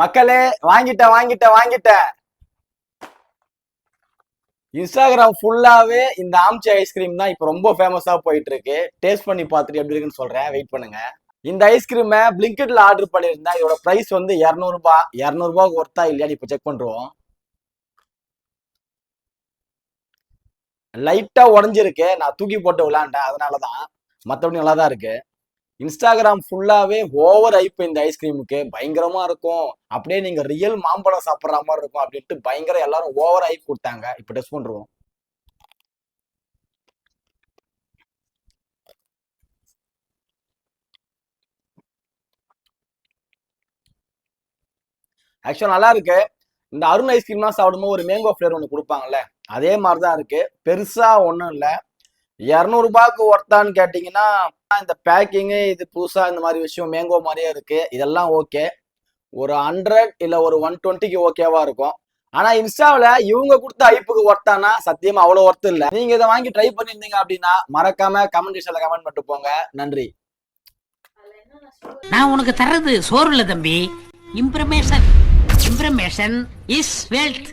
மக்களே வாங்கிட்டேன். இன்ஸ்டாகிராம் ஃபுல்லாவே இந்த ஆம்ச்சி ஐஸ்கிரீம் தான் இப்ப ரொம்ப ஃபேமஸா போயிட்டு இருக்கு. டேஸ்ட் பண்ணி பார்த்துட்டு எப்படி இருக்குன்னு சொல்றேன், வெயிட் பண்ணுங்க. இந்த ஐஸ்கிரீமை பிளிங்கெட்ல ஆர்டர் பண்ணியிருந்தேன். இதோட பிரைஸ் வந்து 200 ரூபாய். 200 ரூபாய்க்கு ஒர்த்தா இல்லையான்னு இப்ப செக் பண்றோம். லைட்டா உடஞ்சிருக்கு, நான் தூக்கி போட்டு விளையாண்டேன், அதனாலதான். மற்றபடி நல்லா தான் இருக்கு. இன்ஸ்டாகிராம் ஃபுல்லாவே ஓவர் ஹைப் இந்த ஐஸ்கிரீமுக்கு. பயங்கரமா இருக்கும், அப்படியே நீங்க ரியல் மாம்பழம் சாப்பிட்ற மாதிரி இருக்கும் அப்படின்ட்டு பயங்கர எல்லாரும் ஓவர் ஹைப் கொடுத்தாங்க. இப்ப டெஸ்ட் பண்றோம். ஆக்சுவலா நல்லா இருக்கு. இந்த அருண் ஐஸ்கிரீம்லாம் சாப்பிடும்போது ஒரு மேங்கோ ஃபிளேவர் ஒன்று கொடுப்பாங்கல்ல, அதே மாதிரிதான் இருக்கு. பெருசா ஒன்றும் இல்லை. 200 ரூபாய்க்கு ஒர்த்தான்னு கேட்டீங்கன்னா, இந்த பேக்கிங்கு இது புதுசா இந்த மாதிரி விஷயம் மேங்கோ மாதிரியே இருக்கு. இதெல்லாம் ஓகே. ஒரு 100 இல்ல ஒரு 120க்கு ஓகேவா இருக்கும். ஆனா இன்ஸ்டாவில இவங்க கொடுத்த ஐப்புக்கு ஒர்த்தானா சத்தியமா அவ்வளவு ஒர்த்து இல்ல. நீங்க இதை வாங்கி ட்ரை பண்ணிருந்தீங்க அப்படின்னா மறக்காம கமெண்ட் செக்ஷன்ல கமெண்ட் பண்ணிட்டு போங்க. நன்றி. நான் உனக்கு தர்றது சோறு இல்ல தம்பி, இம்ப்ரமேஷன். இம்ப்ரமேஷன் இஸ் வெல்த்.